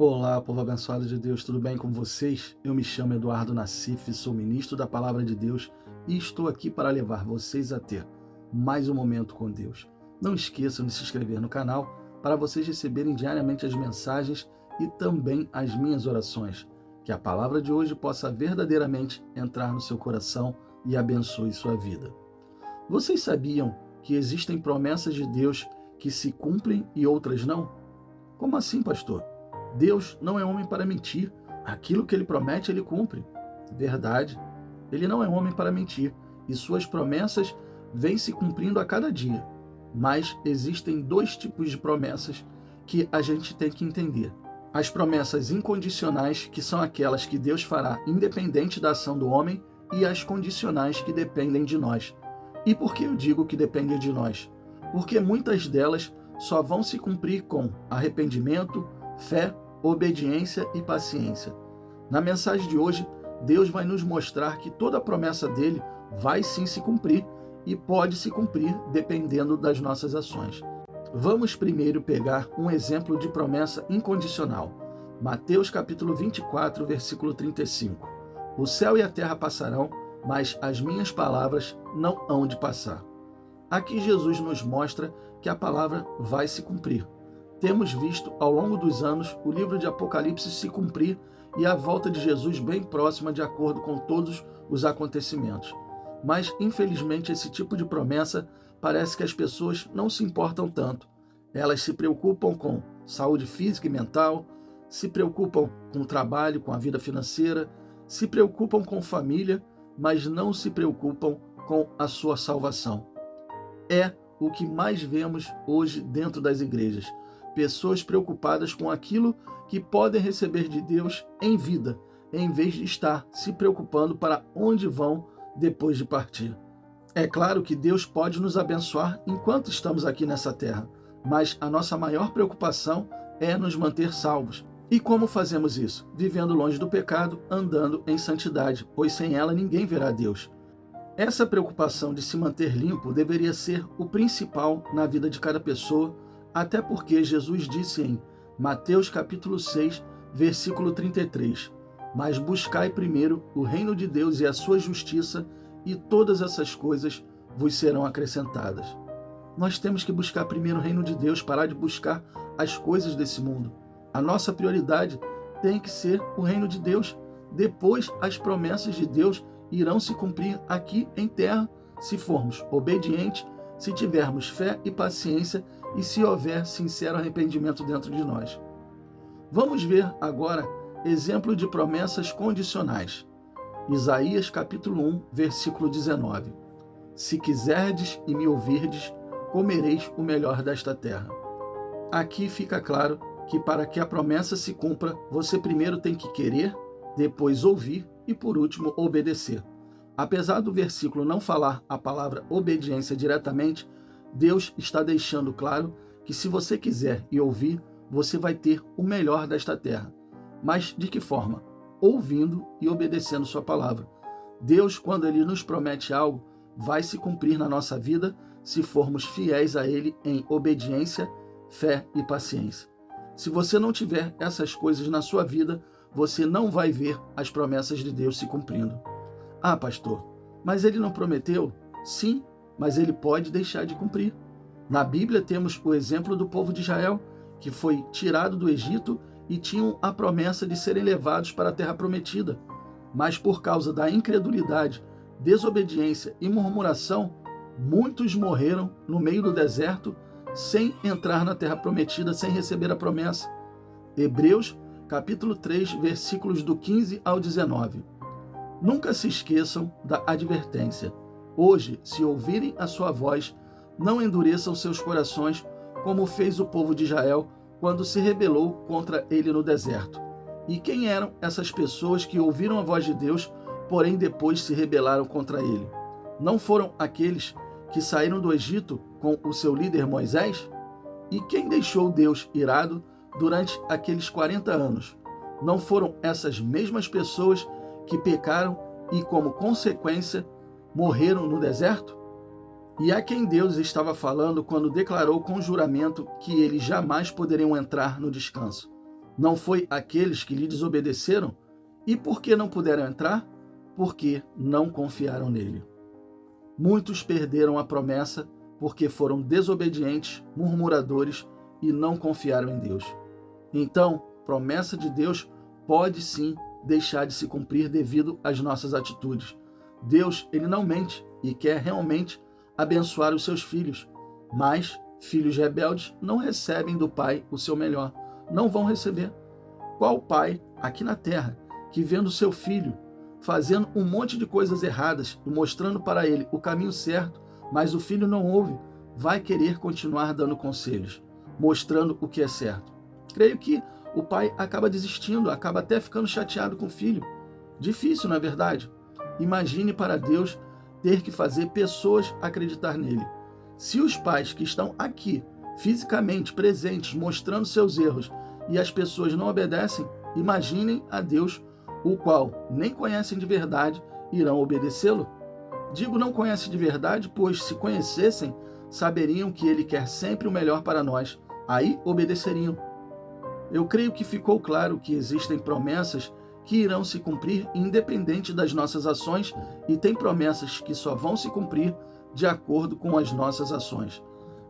Olá, povo abençoado de Deus, tudo bem com vocês? Eu me chamo Eduardo Nassif, sou ministro da Palavra de Deus e estou aqui para levar vocês a ter mais um momento com Deus. Não esqueçam de se inscrever no canal para vocês receberem diariamente as mensagens e também as minhas orações. Que a palavra de hoje possa verdadeiramente entrar no seu coração e abençoe sua vida. Vocês sabiam que existem promessas de Deus que se cumprem e outras não? Como assim, pastor? Deus não é homem para mentir. Aquilo que ele promete, ele cumpre. Verdade. Ele não é homem para mentir. E suas promessas vêm se cumprindo a cada dia. Mas existem dois tipos de promessas que a gente tem que entender. As promessas incondicionais, que são aquelas que Deus fará independente da ação do homem, e as condicionais, que dependem de nós. E por que eu digo que dependem de nós? Porque muitas delas só vão se cumprir com arrependimento, fé, obediência e paciência. Na mensagem de hoje, Deus vai nos mostrar que toda a promessa dele vai sim se cumprir e pode se cumprir dependendo das nossas ações. Vamos primeiro pegar um exemplo de promessa incondicional. Mateus capítulo 24, versículo 35. O céu e a terra passarão, mas as minhas palavras não hão de passar. Aqui Jesus nos mostra que a palavra vai se cumprir. Temos visto ao longo dos anos o livro de Apocalipse se cumprir e a volta de Jesus bem próxima de acordo com todos os acontecimentos. Mas, infelizmente, esse tipo de promessa parece que as pessoas não se importam tanto. Elas se preocupam com saúde física e mental, se preocupam com o trabalho, com a vida financeira, se preocupam com família, mas não se preocupam com a sua salvação. É o que mais vemos hoje dentro das igrejas. Pessoas preocupadas com aquilo que podem receber de Deus em vida, em vez de estar se preocupando para onde vão depois de partir. É claro que Deus pode nos abençoar enquanto estamos aqui nessa terra, mas a nossa maior preocupação é nos manter salvos. E como fazemos isso? Vivendo longe do pecado, andando em santidade, pois sem ela ninguém verá Deus. Essa preocupação de se manter limpo deveria ser o principal na vida de cada pessoa, até porque Jesus disse em Mateus capítulo 6, versículo 33, mas buscai primeiro o reino de Deus e a sua justiça, e todas essas coisas vos serão acrescentadas. Nós temos que buscar primeiro o reino de Deus, parar de buscar as coisas desse mundo. A nossa prioridade tem que ser o reino de Deus. Depois, as promessas de Deus irão se cumprir aqui em terra, se formos obedientes, se tivermos fé e paciência e se houver sincero arrependimento dentro de nós. Vamos ver agora exemplo de promessas condicionais. Isaías capítulo 1, versículo 19. Se quiserdes e me ouvirdes, comereis o melhor desta terra. Aqui fica claro que para que a promessa se cumpra, você primeiro tem que querer, depois ouvir e por último obedecer. Apesar do versículo não falar a palavra obediência diretamente, Deus está deixando claro que se você quiser e ouvir, você vai ter o melhor desta terra. Mas de que forma? Ouvindo e obedecendo sua palavra. Deus, quando Ele nos promete algo, vai se cumprir na nossa vida se formos fiéis a Ele em obediência, fé e paciência. Se você não tiver essas coisas na sua vida, você não vai ver as promessas de Deus se cumprindo. Ah, pastor, mas ele não prometeu? Sim, mas ele pode deixar de cumprir. Na Bíblia temos o exemplo do povo de Israel, que foi tirado do Egito e tinham a promessa de serem levados para a terra prometida. Mas por causa da incredulidade, desobediência e murmuração, muitos morreram no meio do deserto sem entrar na terra prometida, sem receber a promessa. Hebreus capítulo 3, versículos do 15 ao 19. Nunca se esqueçam da advertência. Hoje, se ouvirem a sua voz, não endureçam seus corações, como fez o povo de Israel quando se rebelou contra ele no deserto. E quem eram essas pessoas que ouviram a voz de Deus, porém depois se rebelaram contra ele? Não foram aqueles que saíram do Egito com o seu líder Moisés? E quem deixou Deus irado durante aqueles 40 anos? Não foram essas mesmas pessoas que pecaram e, como consequência, morreram no deserto? E a quem Deus estava falando quando declarou com juramento que eles jamais poderiam entrar no descanso? Não foi aqueles que lhe desobedeceram? E por que não puderam entrar? Porque não confiaram nele. Muitos perderam a promessa porque foram desobedientes, murmuradores e não confiaram em Deus. Então, promessa de Deus pode sim deixar de se cumprir devido às nossas atitudes. Deus, ele não mente e quer realmente abençoar os seus filhos, mas filhos rebeldes não recebem do Pai o seu melhor, não vão receber. Qual pai aqui na terra que, vendo seu filho fazendo um monte de coisas erradas e mostrando para ele o caminho certo, mas o filho não ouve, vai querer continuar dando conselhos, mostrando o que é certo? Creio que o pai acaba desistindo, acaba até ficando chateado com o filho. Difícil, não é verdade? Imagine para Deus ter que fazer pessoas acreditar nele. Se os pais que estão aqui, fisicamente presentes, mostrando seus erros, e as pessoas não obedecem, imaginem a Deus, o qual nem conhecem de verdade, irão obedecê-lo? Digo não conhecem de verdade, pois se conhecessem, saberiam que ele quer sempre o melhor para nós, aí obedeceriam. Eu creio que ficou claro que existem promessas que irão se cumprir independente das nossas ações e tem promessas que só vão se cumprir de acordo com as nossas ações.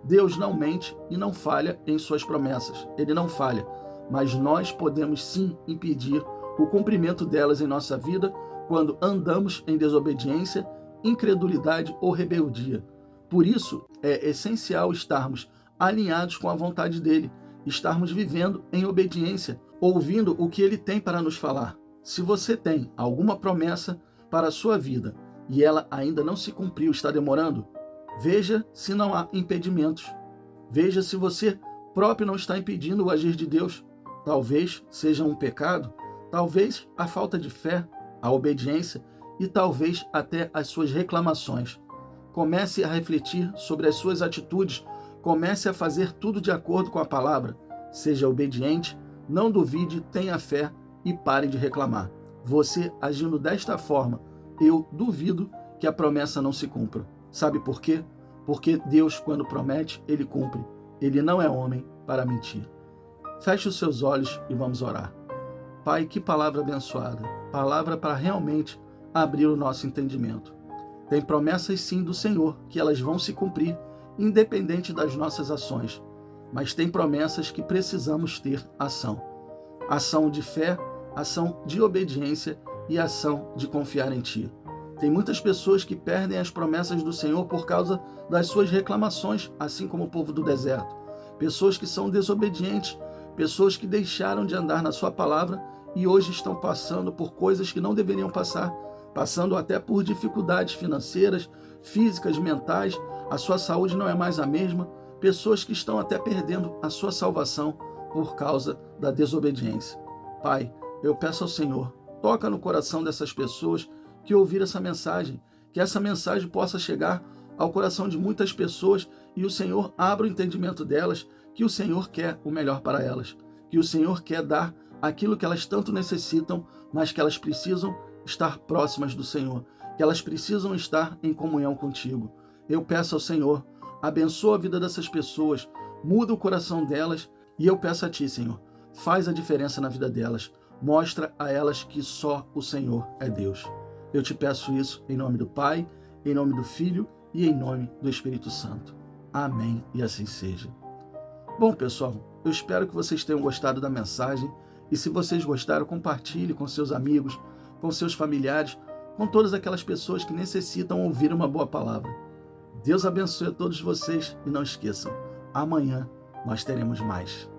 Deus não mente e não falha em suas promessas. Ele não falha, mas nós podemos sim impedir o cumprimento delas em nossa vida quando andamos em desobediência, incredulidade ou rebeldia. Por isso, é essencial estarmos alinhados com a vontade dele, estarmos vivendo em obediência, ouvindo o que ele tem para nos falar. Se você tem alguma promessa para a sua vida e ela ainda não se cumpriu, está demorando, veja se não há impedimentos. Veja se você próprio não está impedindo o agir de Deus. Talvez seja um pecado, talvez a falta de fé, a obediência e talvez até as suas reclamações. Comece a refletir sobre as suas atitudes, comece a fazer tudo de acordo com a palavra. Seja obediente, não duvide, tenha fé e pare de reclamar. Você agindo desta forma, eu duvido que a promessa não se cumpra. Sabe por quê? Porque Deus, quando promete, ele cumpre. Ele não é homem para mentir. Feche os seus olhos e vamos orar. Pai, que palavra abençoada. Palavra para realmente abrir o nosso entendimento. Tem promessas sim do Senhor, que elas vão se cumprir, independente das nossas ações. Mas tem promessas que precisamos ter ação. Ação de fé, ação de obediência e ação de confiar em Ti. Tem muitas pessoas que perdem as promessas do Senhor por causa das suas reclamações, assim como o povo do deserto. Pessoas que são desobedientes, pessoas que deixaram de andar na sua palavra e hoje estão passando por coisas que não deveriam passar, passando até por dificuldades financeiras, físicas, mentais, a sua saúde não é mais a mesma, pessoas que estão até perdendo a sua salvação por causa da desobediência. Pai, eu peço ao Senhor, toca no coração dessas pessoas que ouviram essa mensagem, que essa mensagem possa chegar ao coração de muitas pessoas e o Senhor abra o entendimento delas, que o Senhor quer o melhor para elas, que o Senhor quer dar aquilo que elas tanto necessitam, mas que elas precisam estar próximas do Senhor, que elas precisam estar em comunhão contigo. Eu peço ao Senhor, abençoa a vida dessas pessoas, muda o coração delas e eu peço a Ti, Senhor, faz a diferença na vida delas, mostra a elas que só o Senhor é Deus. Eu te peço isso em nome do Pai, em nome do Filho e em nome do Espírito Santo. Amém e assim seja. Bom, pessoal, eu espero que vocês tenham gostado da mensagem e se vocês gostaram, compartilhe com seus amigos, com seus familiares, com todas aquelas pessoas que necessitam ouvir uma boa palavra. Deus abençoe a todos vocês e não esqueçam, amanhã nós teremos mais.